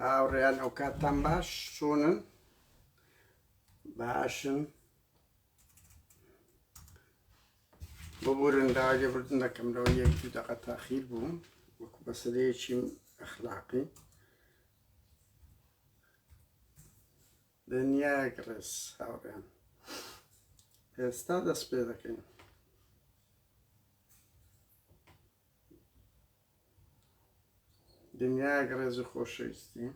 هاوڕێیان ئەو کاتتان باش چۆنن باشن ببورن داوای لێبوردن دەکەمەوە 1-2 دقە تاخیر بوو وەکو بەسەرەیەکی ئەخلاقی دنیایەک ڕێز هاوڕێیان ئێستا دەست پێ دەکەین دنیایەک ڕێز و خۆشەویستی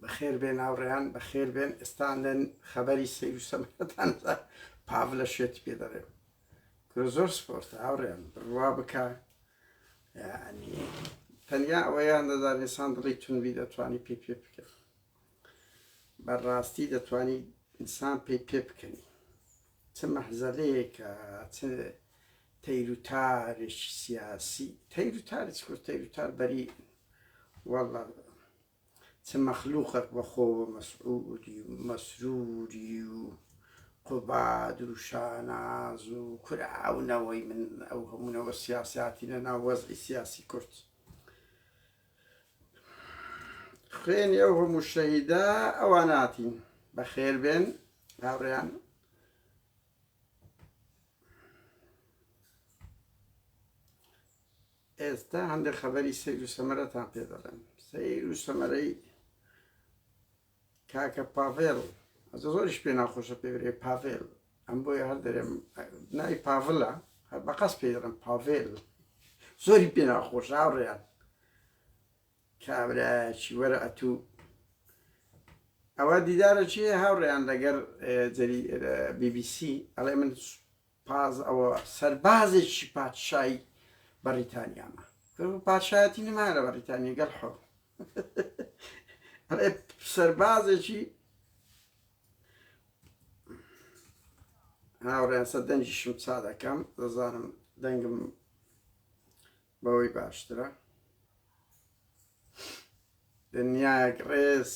بەخێر بێن هاوڕێیان بەخێر بێن ئێستان لەن خەبەری سەیر و سەمەرەتان پاڤلە شێتی پێ دەڕێم کرۆ زۆر سپۆرتە هاوڕێیان بڕوا بکە یعنی تەنیا ئەوەیان دەدات ئینسان دڵی تونبی دەتوانی پێ بکەن بەڕاستی دەتوانی ئینسان پێ بکەنی چ مەحزەلەیەکە چ تەیر و تارێکی سیاسی تەیر و تارێک کورد تەیر و تار بەری وەڵڵا چ مەخلووقێک بەخۆ مەسعوودی و مەسرووری و قوبادر و شاناز و کوراونەوەی من ئەو هەموونەوە سیاساتی لەناو وەزعی سیاسی کورد خوێنی ئەو هەموو شەهیدا ئەوان هاتین بەخێر بێن هاوڕێیان ئێستا هەندێک خەبەری سەیر و سەمەرەتان پێ دەڵێم سەیر و سەمەرەی کاکە پاڤێڵ زۆریش پێ ناخۆشە پێ پاڤێڵ ئەم بۆیە هەر دەرێم ناوی پاڤڵە هەر بەقەس پێ دەڵێم پاڤێڵ زۆری پێ ناخۆشە هاوڕێیان کابراکی وەرە ئەتوو ئەوە دیدارە چیە هاوڕێیان لەگەر BBC ئەڵێ من ئەوە سەربازێکی پادشای بەریتانیامە پادشایەتی نمایە لە بەریتانیا گەل حۆ ئەڵێ سەربازێکی هاوڕێیان سەر دەنجیشم چا دەکەم دەزانم دەنگم بەوەی باشترە دنیایەک ڕێز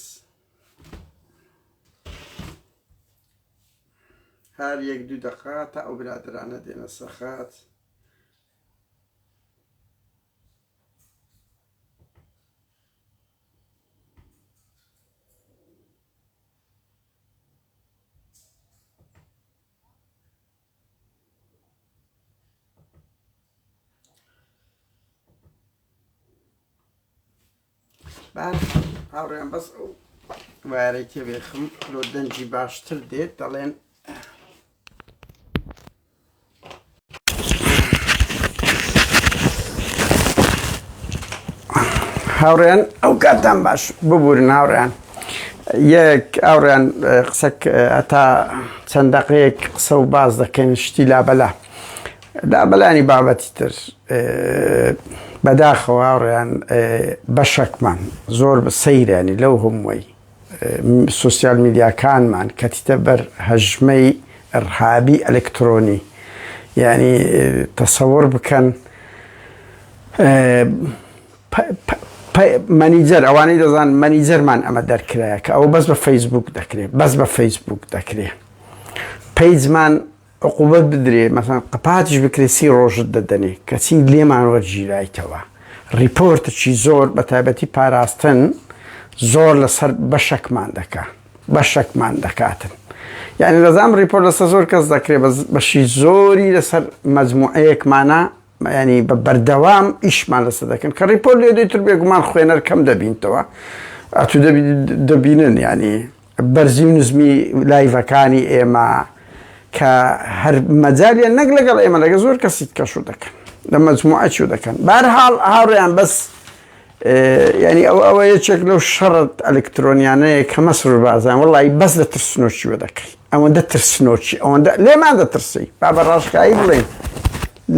هەر 1-2 دقە تا ئەو برادرانە دێنە سەخات هاوڕێیان بەس ئەو وارەی تێبێخم لۆ دەنجی باشتر دێت دەڵێن هاوڕێیان ئەو کاتتان باش ببورن هاوڕێیان یەک هاوڕێیان قسەک هەتا چەند دەقەیەک قسە و باز دەکەین شتی لابەلا لابەلانی بابەتی تر بەداخەوە هاوڕێیان بەشێکمان زۆر سەیرانی لەو هەمووی سوسیال میدیاکانمان کەتیتە بەر هەژمەی ئەرهابی ئەلکترۆنی یعنی تەسەوڕ بکەن مەنیجەر ئەوانەی دەزان مەنیجەرمان ئەمە دەرکرایە کە ئەو بەس بە فەیسبوک دەکرێت بەس بە فەیسبوک دەکرێت پەیجمان عقوبەت بدرێ مەسەڵەن قپاتیش بکرێ 30 ڕۆژت دەدەنێ کەچی لێمان وەرگیرایتەوە ریپۆرتێکی زۆر بە تایبەتی پاراستن زۆر لەسەر بەشێکمان دەکاتن یعنی دەزانم ریپۆرت لەسەر زۆر کەس دەکرێت بەشی زۆری لەسەر مەجموعەیەکمانە ینی بە بەردەوام ئیشمان لەسەر دەکەن کە ریپۆرت لێ دوێتر بێگومان خوێنەر کەم دەبینتەوە ئەتوو دەبینن ینی بەرزی و نزمی لایڤەکانی ئێمە کە هەر مەجالیان نەک لەگەڵ ئێمە لەگە زۆر کەسیت کەشو دەکەن لە مەجموعەچی دەکەن بەهەرحاڵ هاوڕێیان بەس ینی ئەوە یەکێک لەو شەڕت ئەلکترۆنیانەیە کە مەسرور بازان وەڵی بەس لە ترسنۆچیوە دەکەی ئەوەندە ترسنۆچی ئەوەندە لێمان دەترسی با بە ڕاشکایی بڵێن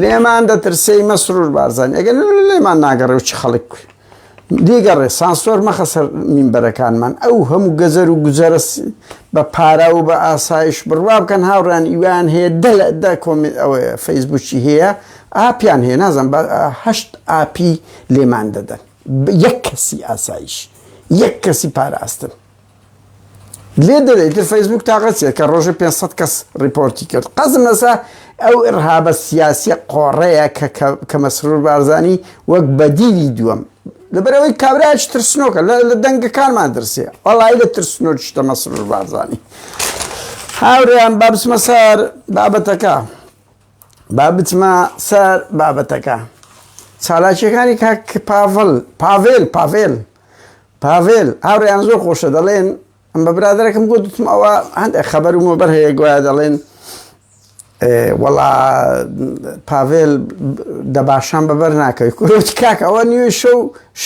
لێمان دەترسەی مەسرور بارزان ئەگەر لێمان ناگەڕێ و چی خەڵک دیگەڕێ سانسۆر مەخە سەر مینبەرەکانمان ئەو هەموو گەزەر و گوزەرە بە پارە و بە ئاسایش بڕوا بکەن هاوڕان ئیوان هەیە دە ئەوەیە فەیسبوکی هەیە ئاپیان هەیە نازم بە 8 ئاپی لێمان دەدەن یەک کەسی ئاسایش یەک کەسی پاراستن لێ دەدەیتر فەیسبوک تاقەچێت کە ڕۆژە 500 کەس ڕیپۆرتی کرد قەزم لەسا ئەو ئرهابە سیاسی قۆڕەیە کە مەسرور بارزانی وەک بەدیلی دووەم لەبەرەوەی کابراایش ترسنۆکە لە دەنگەکانمان دەرسێ وەڵای لە ترسنۆ شتە مەسرور بارزانی هاوڕێیان با بچمە سەر بابەتەکە بابەتەکە چالاکیەکانی کاک پاڤێل هاوڕێیان زۆر خۆشە دەڵێن ئەم بە برادەرەکەم گوتم ئەوە هەندێک خەبەر و مۆبەر هەیە گوایە دەڵێن وەڵا پاڤێل دەباشان بەبەر ناکەوی کوڕوتی کاکە ئەوە نیوەی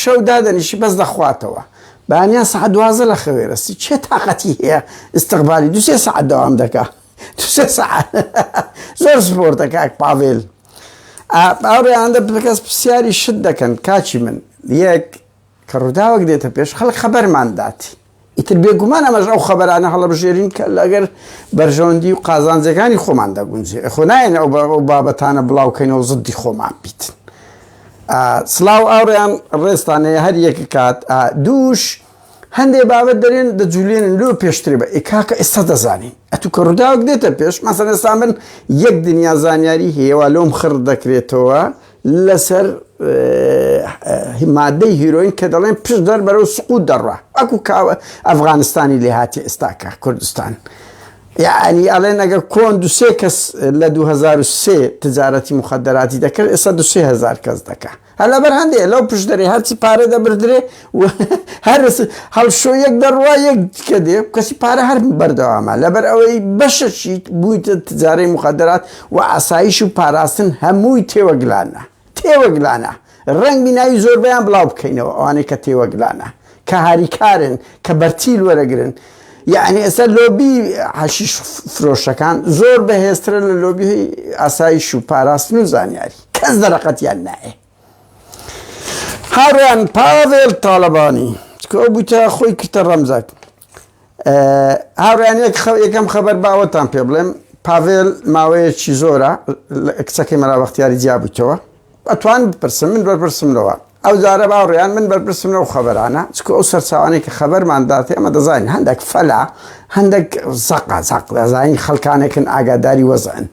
شەو دادەنیشی بەس دەخواتەوە بەیانیان سەعات 12 لە خەوێرەستی چێ تاقەتی هەیە ئستقبالی 2 سەعات دەوام دەکا 2 سەعات زۆر سپۆرتە کاک پاڤێل ئەوڕێیان کەس پرسیاری شت دەکەن کاچی من یەک کە ڕووداوەک دێتە پێش خەڵک خەبەرمان داتی ئیتر بێگومان ئەمەش ئەو خەبەرانە هەڵەبژێرین کە لەگەر بەرژەوەندی و قازانجەکانی خۆمان دەگونجێ خۆ نایەن ئەو بابەتانە بڵاوکەینەوە زدی خۆمان بیتن سڵاو ئاوڕێیان ڕێستانەیە هەر یەکە کات دووش هەندێک بابەت دەرێن دەجوولێنن لۆ پێشترێ بە ئێکاکە ئێستا دەزانین ئەتو کە ڕووداوەک دێتە پێش مەسەڵەن ئێستا من یەک دنیا زانیاری هەیەوە لۆم خڕ دەکرێتەوە لەسەر مادەی هیرۆین کە دەڵێن پشت دەر بەرەو سقوط دەڕوا ئەکو ئەفغانستانی لێ هاتی ئێستاکە کوردستان یعنی ئەڵێن ئەگەر کۆن 2 کەس لە 2003 تجارەتی مخدراتی دەکرد ئێستا 2,000 کەس دەکە هەر لەبەر هەندێک لەو پشت دەرێ هەرچی پارە دەبردرێ هەر هەڵشۆ یەک دەڕوا یەک کە دێ کەسی پارە هەر بەردەوامە لەبەر ئەوەی بەشەشی بوویتە تجارەی مخدرات و ئاسایش و پاراستن هەمووی تێوەگلانە ڕەنگ بینایی زۆربیان بڵاو بکەینەوە ئەوانەی کە تێوەگلانە کە هاریکارن کە بەرتیل وەرەگرن یعنی ئێستا لۆبی حەشیش فرۆشەکان زۆر بەهێزترە لە لۆبی ئاسایش و پاراستن و زانیاری کەس دەرەقەتیان نایە هاوڕێیان پاڤێل تاڵەبانی چکە ئەو بوویتە خۆی کردە ڕەمزەک هاوڕێیان یەکەم خەبەر باوەتان پێ بڵێم پاڤێل ماوەیەکی زۆرە کچەکەی مەلا بەختیاری جیا بوویتەوە ئەتوان بپرسم من بەرپرسمەوە ئەو جارە باوڕێیان من بەرپرسمەوە خەبەرانە چکە ئەو سەرچاوانەی کە خەبەرمان داتێ ئەمە دەزانین هەندێک فەلا هەندێک زەق دەزانین خەڵکانێکن ئاگاداری وەزەن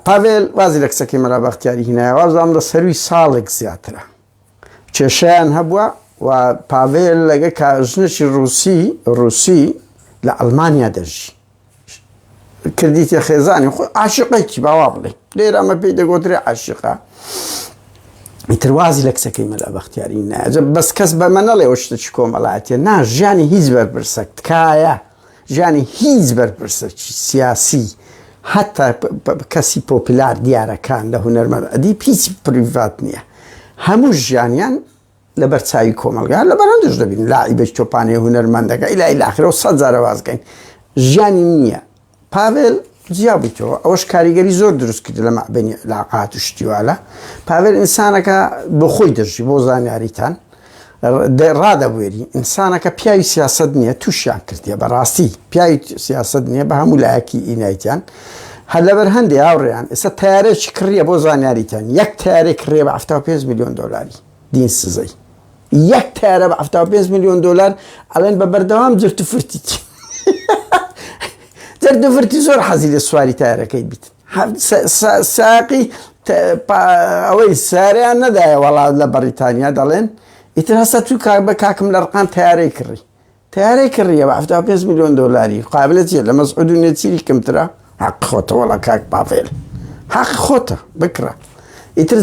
پاڤێل وازی لە کچەکەی مەلا بەختیاری هینایە وازام لە سەروی ساڵێک زیاترە کێشەیان هەبووە و پاڤێل لەگە کاژنێکی ڕووسی لە ئەڵمانیا دەژی کردیتە خێزانی خۆ عاشقێکی باوا بڵێ لێرە ئەمە پێی دەگۆترێ عاشقە ئیتر وازی لە کچەکەی مەلا بەختیاری نایە بەس کەس بەمە نەڵێ ئەو شتێکی کۆمەڵایەتیە نا ژیانی هیچ بەرپرسە تکایە ژیانی هیچ بەرپرسەکی سیاسی حتا کەسی پۆپولار دیارەکان لە هونەرمەند ئەدیب هیچ پریڤات نییە هەموو ژیانیان لە بەرچاوی کۆمەلگا لە بەرەندش دەبین لاعیبەی تۆپانەی هونەرمەندەکە ئیلای لاخرەوە 100 جارە وازگەین ژیانی نییە پاڤێل جیا بوویتەوە ئەوەش کاریگەری زۆر دروست کرد لە مابینی علاقات و شتیوالە پاڤێل ئینسانەکە بۆ خۆی دەژی بۆ زانیاریتان ڕادەبوێری ئینسانەکە پیاوی سیاست نییە تووشیان کردیە بەڕاستی پیاوی سیاست نییە بە هەموو لایەکی ئینایتیان هەر لەبەر هەندێک هاوڕێیان ئێستا تارێکی کڕیە بۆ زانیاریتان یەک تارێک کڕێ بە 75 میلیۆن دۆلاری دین سزەی یەک تارە بە 75 میلیۆن دۆلار ئەڵێن بە بەردەوام جرت و فرتیتی جرت و فرتی زۆر حەزی لە سواری تارەکەی بیت ساقی ئەوەی ساریان نەدایە وەڵات لە بەریتانیا دەڵێن ئیتر هەستا تو بە کاکم لە ڕقان تیارەی کڕیە بە 75 میلیۆن دۆلاری قابلەتیە لە مەسعود و نێچیری کەمترە حەق خۆتە وەڵا کاک پاڤێل حەق خۆتە بکڕە ئیتر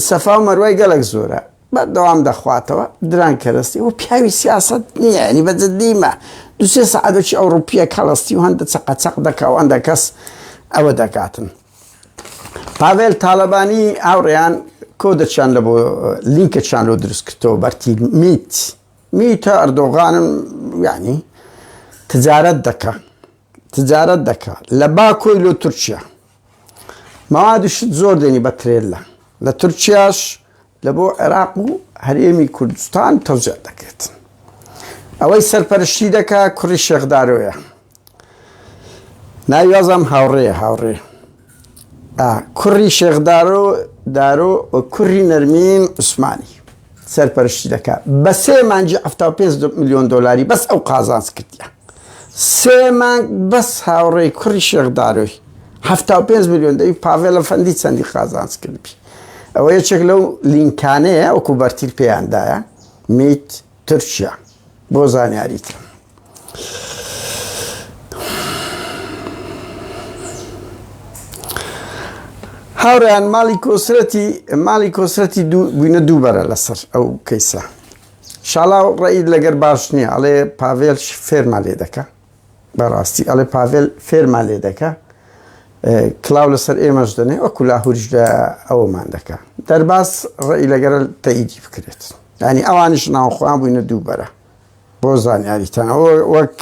سەفا و مەروای گەلک زۆرە بەردەوام دەخواتەوە دران کەرەستی و پیاوی سیاست نییە ینی بەجددیمە 2 سەعاتێکی ئەوروپیە کەڵستی و هەندە چەقەچەق دەکا و هەندە کەس ئەوە دەکاتن پاڤێل تاڵەبانی ئاوڕێیان کۆ دەچیان لە بۆ لینکەچیان لۆ دروست کردەوە بەرتی میتە ئەردۆغانم یعنی تجارەت دەکا لە باکۆی لۆ تورکیا مەوادی شت زۆر دێنی بە ترێلە لە تورکیاش لە بۆ عێراق و هەرێمی کوردستان تەوزیع دەکرێت ئەوەی سەرپەرشتی دەکا کوڕی شێخدارۆیە ناویازم هاوڕێ کوڕی شێخدارۆ و کوڕی نەرمین عوسمانی سەرپەرشتی دەکا بە 3 مانجی 75 میلیۆن دۆلاری بەس ئەو قازانس کردیە 3 مانگ بەس هاوڕێی کوڕی شێخداروی 75 میلیۆن دەوی پاڤێل ئەفەندی چەندی قازانج کردبی ئەوە یەکێک لەو لینکانەیە وەکو بەرتیل پێیاندایە میت تورکیا بۆ زانیاریتە. هاوڕێیان ماڵی کۆسرەتی بووینە دووبەرە لەسەر ئەو کەیسە. شاڵاو ڕێید لەگەر باش نییە ئەڵێ پاڤێل فێرما لێ دەکە بەڕاستی ئەڵێ پاڤێل فێرما لێ دەکە کلااو لەسەر ئێمەش دەنێ وەکو لاهوریشدا ئەوەمان دەکە دەرباس ڕێی لەگەرە تەئیدی بکرێت ینی ئەوانش ناوخواان بووینە دووبەرە بۆ زانیاریتان وەک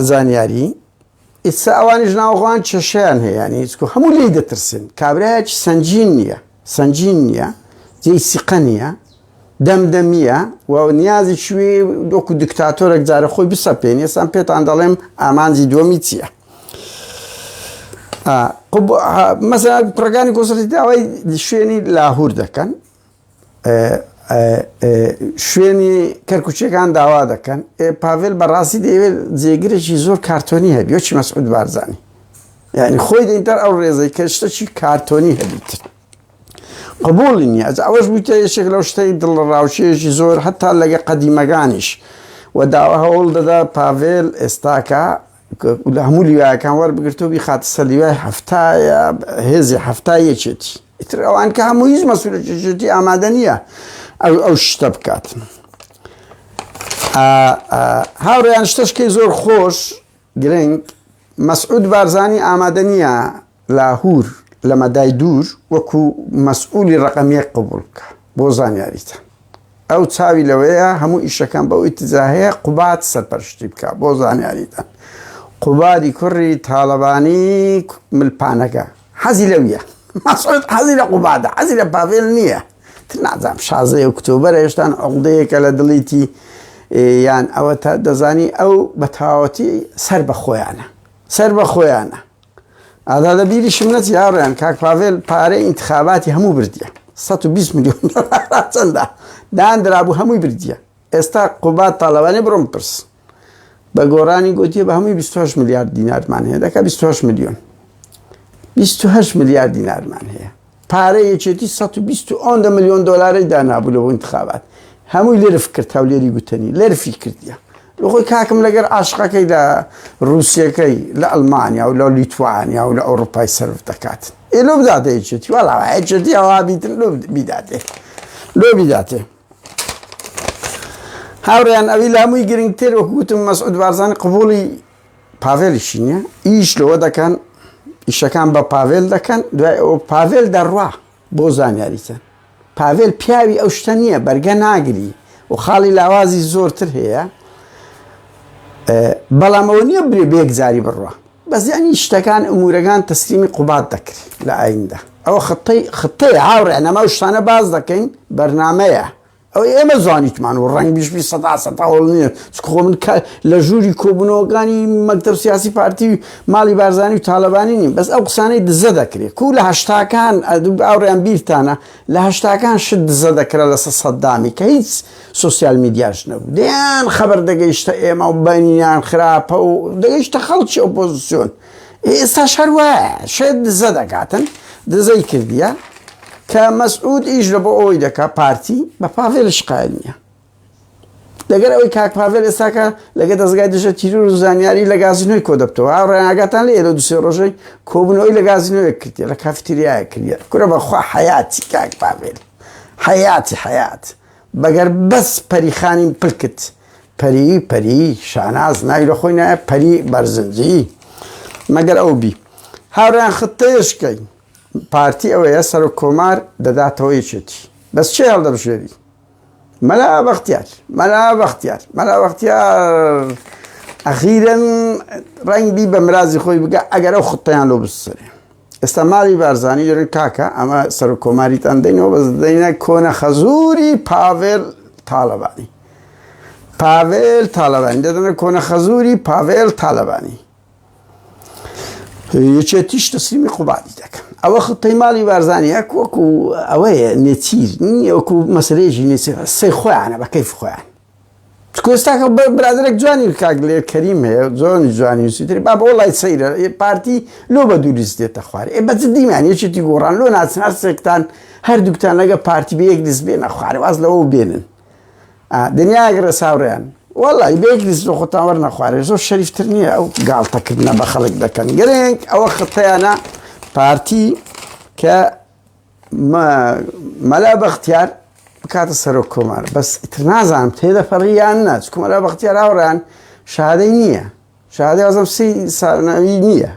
زانیاری ئیسا ئەوانش ناوخواان چێشیان هەیە ینی هیچکو هەموو لی دەترسن کابراایەکی سەنجین نییە جێی سیقە نییە دەمدەمیە و نیازی شوێ وەکو دیکتاتۆرێک جارە خۆی بسەپێنی ئێسان پێتان دەڵێم ئامانجی دووەمی چییە. مەسەلا پڕەکانی کۆسەرەتی داوای شوێنی لاهور دەکەن شوێنی کەرکوچیەکان داوا دەکەن پاڤێل بەڕاستی دەیەوێت جێگرێکی زۆر کارتۆنی هەبی وەچی مەسعود بارزانی یعنی خۆی دەینتەر ئەو ڕێزەی کە شتێکی کارتۆنی هەبیتر قبوڵی نییە ئەوەش بوویتە یەکێک لەو شتەی دڵڕاوشەیەکی زۆر هەتا لەگە قەدیمەکانیش و داوا هەوڵ دەدا پاڤێل ئێستاکە لە هەموو لیوایەکان وەربگرتەوە بیخاتە سەر لیوای هەفتایە هێزی هەفتای یەکێتی ئیتر ئەوان کە هەموو هیچ مەسئولێتی ئامادە نییە ئەو شتە بکات. هاوڕێیان شتەشکەی زۆر خۆش گرنگ مەسعود بارزانی ئامادە نییە لاهور لە مەدای دوور وەکو مەسئولی ڕەقەمیەک قبوڵ بکە بۆ زانیاریتە ئەو چاوی لەوەیە هەموو ئیشەکان بەو ئیتیجا هەیە قوبات سەرپەرشتی بکە بۆ زانیاریتە قوبادی کوڕی تاڵەبانی ملپانەکە حەزی لەویە مەسعود حەزی لە قوبادە حەزی لە پاڤێل نییە نازانم 16 ئۆکتۆبەر هێشتان عقدەیەکە لە دڵیتی یان ئەوە تا دەزانی ئەو بە تەواوەتی سەر بە خۆیانە ئادا لە بیریشم نەچی هاوڕێیان کاک پاڤێل پارەی ئینتخاباتی هەموو بردیە 120 میلیۆن دۆلار چەندە دانرابوو هەمووی بردیە ئێستا قوباد تاڵەبانی بڕۆم پرس بە گۆڕانی گوتیە بە هەمووی 28 میلیارد دینارمان هەیە دەکە 28 میلیۆن 28 میلیارد دینارمان هەیە پارەی یەکێتی 120 میلیۆن دۆلاری دانابوو لەوە ئینتخابات هەمووی لێرف کرد هەولێری گوتنی لێرفی کردیە خۆی کاکم لەگەر عاشقەکەی لە رووسیەکەی لە ئەڵمانیا و لە لیتوانیا و لە ئەوروپای سەرف دەکات لۆ بداتە یەکێتی وەڵاوە یەکێتی ئەوە بیتن لۆ بیداتێ هاوڕێیان ئەوی لە هەمووی گرنگتر وەکو گوتم مەسعود بارزانی قبوڵی پاڤێلیشی نییە ئیش لەوە دەکەن ئیشەکان بە پاڤێل دەکەن دوای ئەوە پاڤێل دەڕوا بۆ زانیاریتە پاڤێل پیاوی ئەو شتە نییە بەرگە ناگری و خاڵی لاوازی زۆرتر هەیە بەڵام ئەوە نییە برێ بێکجاری بڕوە بەس یانی شتەکان ئەمورەکان تەسلیمی قوبات دەکرێت لە ئایندە ئەوە خطەیە هاوڕێ نەما شتانە باز دەکەین بەرنامەیە ئەو ئێمە زانیتمان و ڕەنگ بیشبی سەدا هەوڵ نییە خۆ من لە ژووری کۆبوونەوەکانی مەکتەب سیاسی پارتی ماڵی بارزانی و تاالبانی نیم بەس ئەو قسانەی دزە دەکرێت کو لە هەشتاکان ئاوڕێیان بیرتانە لە هەشتاکان شت دزە دەکرێت لەسەر سەدامی کە هیچ سوسیال میدیاش نەبوو دەیان خەبەر دەگەیشتە ئێمە و بەنیان خراپە و دەگەیشتە خەڵکی ئۆپۆزیسیۆن ئێستا شەروایە شێت دزە دەکاتن دزەی کردیە کە مەسعود ئیش لە بۆ ئەوەی دەکا پارتی بە پاڤێلش قایل نییە لەگەر ئەوەی کاک پاڤێل ئێستاکە لەگە دەستگای دژە تیرور و زانیاری لە گازینۆی کۆ دەبتەوە ڕێناگاتان لێ لە دوسێ ڕۆژەی کۆبوونەوەی لە گازینۆیە کردیە لە کافتریایە کردیە کورە بەخوا حەیاتی کاک پاڤێل حەیات بەگەر بەس پەریخانیم پلکت پەری شاناز ناوی لە خۆی نایە پەری بەرزنجی مەگەر ئەو بی هاوڕێیان خطەیەشکەی پارتی ئەوەیە سەر و کۆمار دەداتەوە یەکێتی بەس چێ هەڵدەبژێری مەلا بەختیار ئەخیرەن ڕەنگی بە مرازی خۆی بگە ئەگەر ئەو خطەیان لۆ بسەرێ ئێستا ماڵی بارزانی دەرن کاکە ئەمە سەر و کۆماریتان دەینەوە بەس دەینە کۆنە خەزووری پاڤێل تاالبانی دەدەنە کۆنە خەزووری پاڤێل تاالبانی یەکێتیش تەسلیمی قوبادی دەکەن ئەوە خطەی ماڵی بارزانی یەک وەکو ئەوەیە نێچیر وەکو مەسلەیەکی نێچیر سەی خۆیانە بە کەیف خۆیان کوێستاکە برادێک جوانی کاگلێر کەریم هەیە زۆنی جوانی وسیتری با بە وڵای سەیرە پارتی لۆ بە دووریست دێتە خوارێ بە جددیمان یەکێتی گۆڕان لۆ ناچن هەر سێکتان هەردووکتان لەگە پارتی بە یەک دیست بێنە خوارێ واز لەوە بێنن دنیاگرە ساوڕیان وەڵی بە یەک دیست بۆ خۆتان وەرنە خوارێ زۆر شەریفتر نییە ئەو گاڵتەکردنە بە خەڵک دەکەن گرنگ ئەوە خەتەیانە پارتی کە مەلا بەختیار بکاتە سەرۆک کۆمار بەس ئیتر نازانم تێدەپەڕیان نە چکە مەلا بەختیار هاوڕیان شادەی نییە شادەی وازم سی ساڵناوی نییە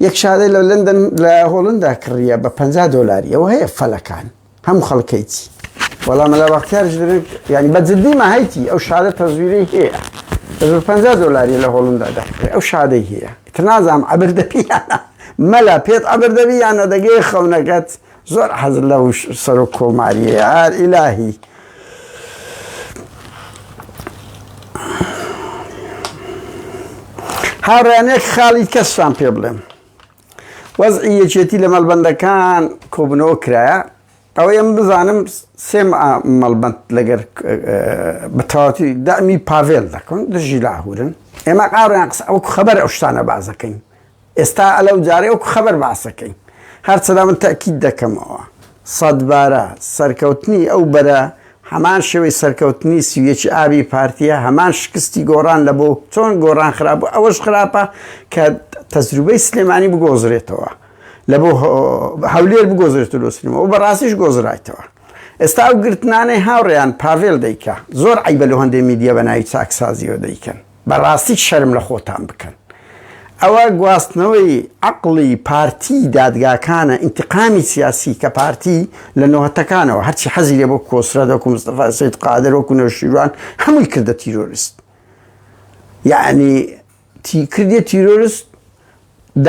یەک شادەی لە لەندەن لە هۆڵندا کڕیە بە $50 ئەوە هەیە فەلەکان هەموو خەڵکەیتی وەڵام مەلا بەختیارش ینی بە جددیمە هەیتی ئەو شادە تەزویرەی هەیە $50 لە هۆڵندا دەکرێت ئەو شادەی هەیە ئیتر نازانم عەبردەبییانە مەلا پێت عەبردەبی یانە دەگەی خەونەکەت زۆر حەزر لەو سەرۆک کۆماریە هەر ئیلاهی هاوڕێیانێک خاڵی کەسشان پێ بڵێم وەزعی یەکێتی لە مەڵبەندەکان کۆبنەوە کرایە ئەوەیەم بزانم سێ مەڵبەند لەگەر بەتەواوەتی دەمی پاڤێل دەکەن دژی لاهورن ئێمە ئاڕیان قسە ئەو خەبەر ئەو شتانە بازەکەین ئێستا ئەلەو جارێ ئەو خەبەر باسەکەین هەرچەدا من تەکید دەکەمەوە سەدبارە سەرکەوتنی ئەو بەرە هەمان شێوەی سەرکەوتنی سویەکی ئابی پارتیە هەمان شکستی گۆڕان لە بۆ چۆن گۆڕان خراپ بوو ئەوەش خراپە کە تەجروبەی سلێمانی بگۆزرێتەوە لە بۆ هەولێر بگۆزرێتەوە لۆ سلێمە و بەڕاستیش گۆزرایتەوە ئێستا ئەو گرتنانەی هاوڕێیان پاڤێل دەیکە زۆر عیبە لە هەندێک میدیە بە ناوی چاکسازیەوە دەیکەن بەڕاستی شەرم لە خۆتان بکەن ئەوە گواستنەوەی عەقڵی پارتی دادگاکانە ئینتقامی سیاسی کە پارتی لە نۆهەتەکانەوە هەرچی حەزی لێ بۆ کۆسرە وەکو مستەفا سەید قادر وەکو نەوشیروان هەمووی کردە تیرۆریست یعنی کردیە تیرۆریست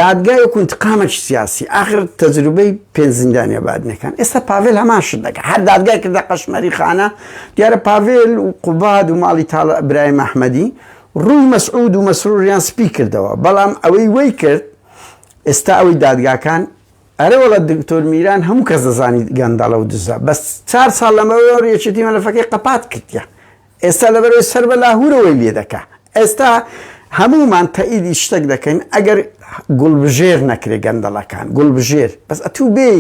دادگای وەکو ئینتقامێکی سیاسی ئاخر تەجروبەی پێنج زیندانیە بادنەکان ئێستا پاڤێل هەمان شت دەکات هەر دادگای کردە قەشمەری خانە دیارە پاڤێل و قوباد و ماڵی تاڵە ئیبراهیم ئەحمەدی ڕووی مەسعود و مەسرووریان سپی کردەوە بەڵام ئەوەی وەی کرد ئێستا ئەوەی دادگاکان ئەرێ وەڵە دکتۆر میران هەموو کەس دەزانی گەندەڵە و دزە بەس 4 ساڵ لەمەوە یەکێتی مەلەفەکەی قەپات کردیە ئێستا لەبەرەوەی سەر بە لاهورەوەی لێ دەکا ئێستا هەمومان تەئیدی شتێک دەکەین ئەگەر گوڵبژێر نەکرێ گەندەڵەکان گوڵبژێر بەس ئەتوو بێ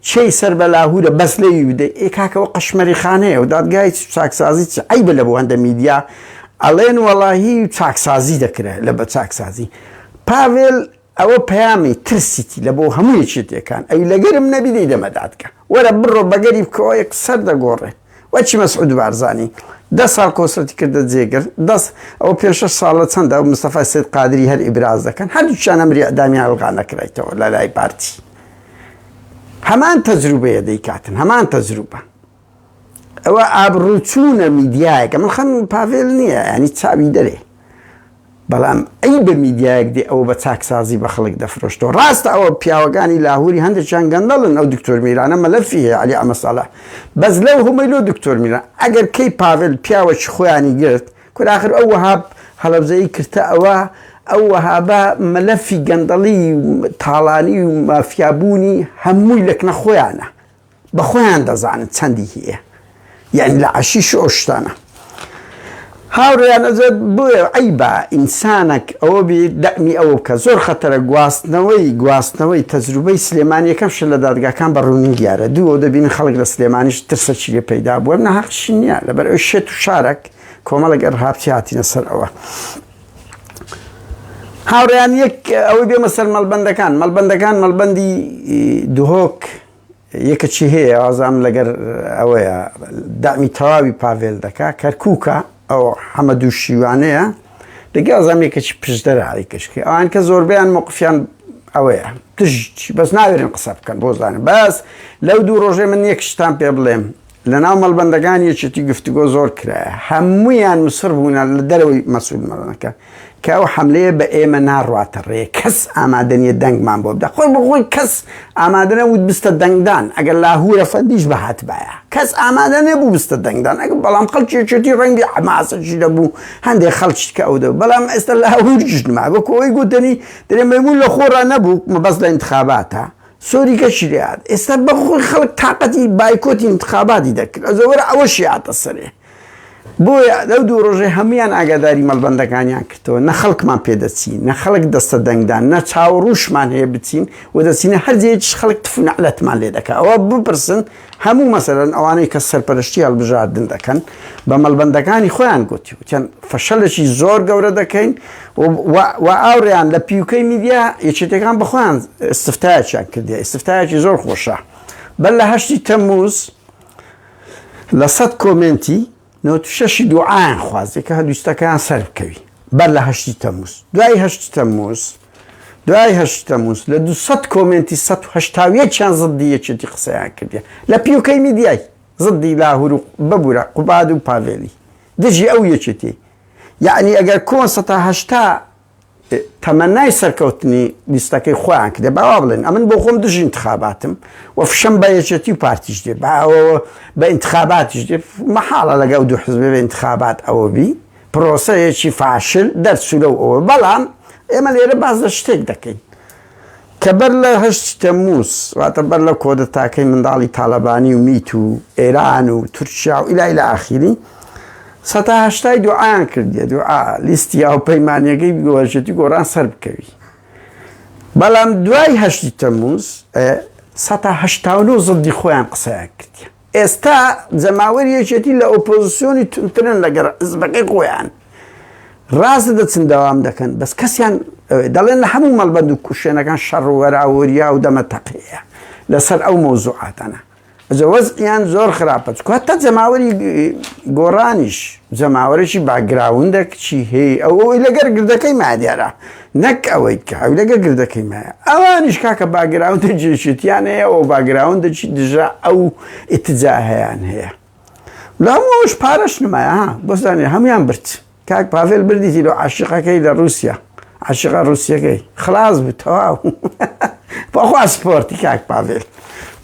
چی سەر بە لاهورە بەس لێوی بدەی ئێکاکەوە قەشمەری خانەیە و دادگای چاکسازی عیبە لە بۆ هەندە میدیا ئەڵێن وەڵاهی چاکسازی دەکرێت لە بە چاکسازی پاڤێل ئەوە پەیامی ترسیتی لە بۆ هەموو یەکێتیەکان ئەی لەگەرم نەبیدەی دەمەدادکە وەرە بڕۆ بەگەری بکەوە یەک سەر دەگۆڕێت وەچی مەسعود بارزانی 10 ساڵ کۆسرەتی کردە جێگر ئەوە پێ 6 ساڵە چەندە ئەو مستەفا سەید قادری هەر ئیبراز دەکەن هەردووچیان ئەمری ئەدامیان هەڵغا نەکرایتەوە لە لای پارتی هەمان تەجروبەیە دەیکاتن هەمان تەجروبە ئەوە ئابڕووچوونە میدیایەکە من خەم پاڤێل نییە ینی چاوی دەرێ بەڵام ئەی بە میدیایەک دێ ئەوە بە چاکسازی بە خەڵک دەفرۆشتەوە ڕاستە ئەوە پیاوەکانی لاهوری هەندێکیان گەندەڵن ئەو دکتۆر میرانە مەلەفی هەیە عەلی ئەمەساڵە بەس لەو هەمووی لۆ دکتۆر میران ئەگەر کەی پاڤێل پیاوەکی خۆیانی گرت کوراخر ئەو وەهاب هەڵەبزەیی کردە ئەو وەهابە مەلەفی گەندەڵی تاڵانی و مافیابوونی هەمووی لەکنە خۆیانە بە خۆیان دەزانن چەندی هەیە یعنی لە عەشیش ئەو شتانە هاوڕێیان ئەزێت بۆیە عیبە ئینسانێک ئەوە بێ دەمی ئەوە بکە زۆر خەتەرە گواستنەوەی تەجروبەی سلێمانی یەکەم شت لە دادگاکان بە ڕوونی دیارە دوو دەبینن خەڵک لە سلێمانیش ترسەکی لێ پەیدا بووە نەحەقشی نییە لەبەر ئەوی شێت و شارێک کۆمەڵێک ئەرهابچی هاتینە سەر ئەوە هاوڕێیان یەک ئەوەی بێمە سەر مەڵبەندەکان مەڵبەندی دوهۆک یەکەچی هەیە ئازام لەگەر ئەوەیە دامی تەواوی پاڤێل دەکا کەرکووکە ئەو حەمەدوو شیوانەیە لەگە ئازام یەکەچی پشدەرە عەلیکەشکی ئەوان کە زۆربیان موقفیان ئەوەیە تژی بەس ناوێرن قسە بکەن بۆ زانن بەس لەو دوو ڕۆژێ من یەک شتان پێ بڵێم لە ناو مەڵبەندەکان یەکێتی گفتوگۆ زۆر کرایە هەموویان مسر بوونە لە دەرەوەی مەسعود مەڕەنەکە کە ئەو حەملەیە بە ئێمە ناڕواتە ڕێ کەس ئامادە نیە دەنگمان بۆ بدە خۆی بەخۆی کەس ئامادە نەبوو بستە دەنگدان ئەگەر لاهورە فەندیش بەهات بایە کەس ئامادە نەبوو بستە دەنگدان ئەگەر بەڵام خەڵکێکی ڕەنگی حماسەشی دەبوو هەندێک خەڵکی کە ئەو دەبوو بەڵام ئێستا لاهوریش نما وەکو ئەوەی گوتنی دەرێ مەیمون لە خۆڕا نەبوو مەبەست لە ئینتخاباتە سۆری کەشی لێهات ئێستا بەخۆی خەڵک تااقەتی بایکۆتی ئینتخاباتی دەکرد ئەزەوەرە ئەوەشی هاتە سەرێ بۆیە لەو دوو ڕۆژێ هەمویان ئاگاداری مەڵبەندەکانیان کردەوە، نە خەڵکمان پێدەچین، نە خەڵک دەستە دەنگدان، نە چاوەڕووشمان هەیە بچین و دەچینە هەرجێکیش خەڵک تفنەعلەتمان لێ دەکات. ئەوە بپرسن هەموو مەسەلەن ئەوانەی کە سەرپەرشتی هەڵبژاردن دەکەن بە مەڵبەندەکانی خۆیان گوتی وتیان فەشەلێکی زۆر گەورە دەکەین و ئاوڕیان لە پیوکەی میدیا یەکێتەکان بەخۆیان ئستفتایەکیان کردیە، ئستفتایەکی زۆر خۆشە. بەر لە 8 تەمموز لە 100 کۆمنتی 96 دوعایان خوازێ کە هەدوستەکان سەر بکەوی بەر لە 8 تەمموز. دوای 8 تەمموز لە 200 کۆمنتی 181یان زدی یەکێتی قسەیان کردیە لە پیوکەی میدیای زدی لاهور و ببوورە قوباد و پاڤێلی دژی ئەو یەکێتی. یعنی ئەگەر کۆن 180 تەمەنای سەرکەوتنی لیستەکەی خۆیان کردێ باوا بڵێن ئەمن بۆ خۆم دژی انتخاباتم و فشەم بە یەکێتی و پارتیش دێ بە انتخاباتیش دێ مەحاڵە لەگەڵ دوو حزبێ بە انتخابات ئەوە بی پرۆسەیەکی فاشل دەرچوو لەو ئەوە. بەڵام ئێمە لێرە باز لە شتێک دەکەین کە بەر لە 8 تەمموز واتە بەر لە کۆدەتاکەی منداڵی تاالبانی و میت و ئێران و تورکیا و ئیلای لە ئاخیری 180 دوعایان کردیە دوعا لیستی ئەو پەیمانیەکەی گۆژێتی گۆڕان سەر بکەوی. بەڵام دوای 8 تەمموز 189 زدی خۆیان قسەیان کردیە. ئێستا جەماوەری یەکێتی لە ئۆپۆزیسیۆنی تونترن لەگەر حزبەکەی خۆیان ڕاست دەچن دەوام دەکەن بەس کەسیان دەڵێن لە هەموو مەڵبەند و کوشێنەکان شەڕ و وەراوەریە و دەمەتەقەیە لەسەر ئەو مۆزوعاتانە. وەزعیان زۆر خراپە چکە هەتا جەماوەری گۆڕانیش جەماوەرێکی باگراوندێکی هەیە ئەوەی لەگەر گردەکەی مادیارە نەک ئەوەی کە ئەو لەگەر گردەکەی مایە ئەوانیش کاکە باگراوندە جێشتیان هەیە ئەو باگراوندێکی دژە ئەو ئیتجاهیان هەیە لە هەمووش پارەش نمایە بۆزانێ هەمویان برد. کاک پاڤێل بردیتی لە عاشقەکەی لە رووسیا عاشقە رووسیەکەی خلاص بوو تەواو بەخوا سپۆرتی کاک پاڤێل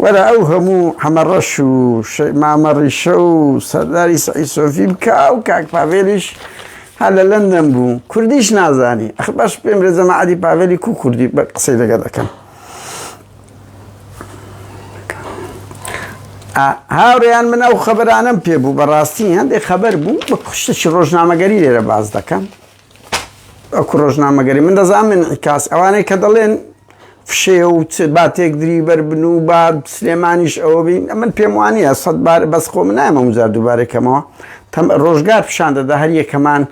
وەرە ئەو هەموو حەمەڕەش و مامەڕیشە و سەرداری سەعید سۆفی بکە و کاک پاڤێلیش هە لە لەندەن بوو کوردیش نازانی ئەخ باش پێم برێ جەماعەتی پاڤێلی کو کوردی بە قسەی لەگە دەکەم. هاوڕێیان من ئەو خەبەرانەم پێ بوو بەڕاستی هەندێک خەبەر بوو بە کوشتێکی ڕۆژنامەگەری لێرە باز دەکەم. ئەوکو ڕۆژنامەگەری من دەزانم ئینعیکاس ئەوانەی کە دەڵێن فشێ و باتێک دریبەر بن و با سلێمانیش ئەوە بین من پێم وانە 100 بار بەس خۆ من نایمە وزار دووبارێکەمەوە ڕۆژگار پیشان دەدا هەر یەکەمان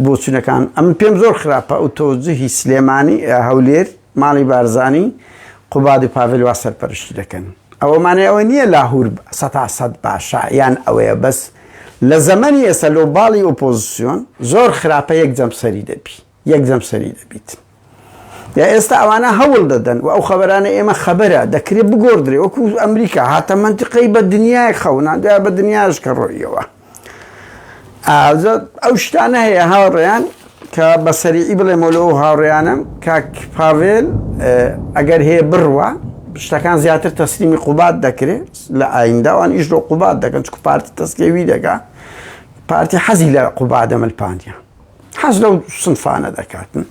بۆچوونەکان ئەم پێم زۆر خراپە ئەو تۆجهی سلێمانی هەولێر ماڵی بارزانی قوباد و پاڤێل وا سەرپەرشتی دەکەن. ئەوەمانێ ئەوە نییە لاهور 100% باشە یان ئەوەیە بەس لە زەمەنی ئێستا لۆ باڵی ئۆپۆزیسیۆن زۆر خراپە یەک جەمسەری دەبی یەک جەمسەری دەبیت. یا ئێستا ئەوانە هەوڵ دەدەن و ئەو خەبەرانە ئێمە خەبەرە دەکرێت بگۆڕدرێ وەکو ئەمریکا هاتە منتیقەی بە دنیای خەونان دوای بە دنیاش کە ڕۆیەوە. ئەو شتانە هەیە هاوڕێیان کە بە سەریعی بڵێمەوە هاوڕێیانم کاک پاڤێل ئەگەر هەیە بڕوە شتەکان زیاتر تەسلیمی قوباد دەکرێت لە ئاینداوان ئیش لۆ قوباد دەکەن چکو پارتی تەسکێوی دەکا پارتی حەزی لە قوبادە ملپانیا حەز لەو سنفانە دەکاتن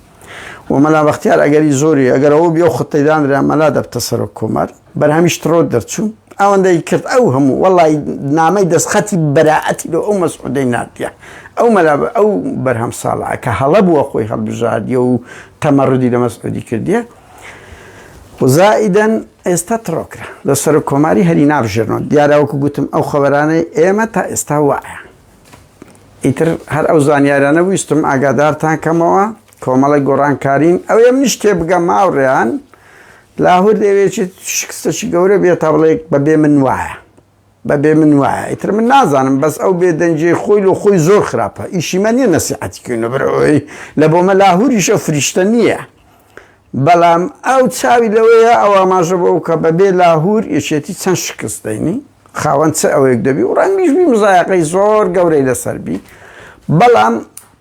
و مەلا بەختیار ئەگەری زۆری ئەگەر ئەوە بێ و خەتەیدانرا مەلا دەبتە سەر کۆمەر بەرهەمیش تڕۆ دەرچوو ئەوەندەی کرد ئەو هەموو وەڵی نامەی دەستخەتی بەراعەتی لە ئەو مەسعودەی ناتیە ئەو مەلا ئەو بەرهەم ساڵە کە هەڵە بووە خۆی هەڵبژاردیە و تەمەڕودی لە مەسعودی کردیە و زائیدەن ئێستا تڕۆکرا لە سەر کۆماری هەری نابژێرنەوە دیارەوەکو گوتم ئەو خەبەرانەی ئێمە تا ئێستا وایە ئیتر هەر ئەو زانیارانە ویستم ئاگادارتان کەمەوە کۆمەڵی گۆڕانکارین ئەو ئێم نیش تێ بگەم ماوڕێیان لاهور دەوێتی شکستەی گەورە بێت تا بڵێ بەبێ من وایە بەبێ من وایە ئیتر من نازانم بەس ئەو بێدەنجێ خۆی لە خۆی زۆر خراپە ئیشیمە نیە نەسیحەتیکردنە بەرەوەی لە بۆمە لاهوریشە فریشتە نییە بەڵام ئەو چاوی لەوەیە ئەو ئاماژە بەو کە بەبێ لاهور یەکێتی چەند شکست دەینی خاوەن چ ئەوەیەک دەبی و ڕەنگیشبی مزایقەی زۆر گەورەی لەسەربی بەڵام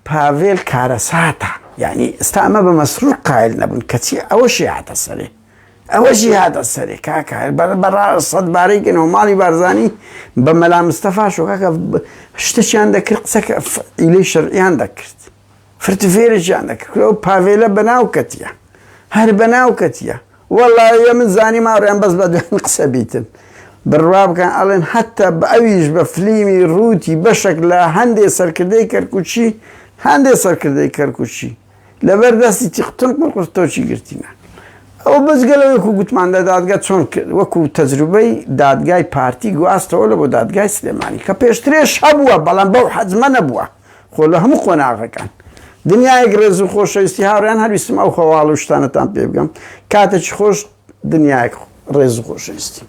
پاڤێل کارەساتە یعنی ئێستا ئەمە بە مەسرور قایل نەبوون کەچی ئەوەشی هاتە سەرێ ئەوەشی هاتە سەرێ کاکە بەڕاست بارەیکەنەوە ماڵی بارزانی بە مەلا مستەفاش و کاکە شتێکیان دەکرد قسەکە ئیلەی شەرعیان دەکرد فرتفێرێکیان دەکرد ئەو پاڤێلە بەناو کەتیە هەر بەناو کەتیە وەڵایە من زانی ماڕیان بەس بە دوێن قسە بیتن بڕوا بکەن ئەڵێن حتا بە ئەویش بە فلیمی ڕووتی بەشێک لە هەندێ سەرکردەی کەرکوچی هەندێ سەرکردەی کەرکوچی لەبەر دەستی تیقتن قورتۆچی گرتینە ئەو بەزگەلە وەکو گوتماندا دادگا چۆن کرد وەکو تەجروبەی دادگای پارتی گواستەوە لە بۆ دادگای سلێمانی کە پێشترێش هەبووە بەڵام بەو حەجمە نەبووە خۆ لە هەموو قۆناغەکان دنیایەک ڕێز و خۆشەویستی هاوڕێیان هەرویستم ئەو خەواڵ و شتانەتان پێ بگەم کاتێکی خۆش دنیایەک ڕێز و خۆشەویستی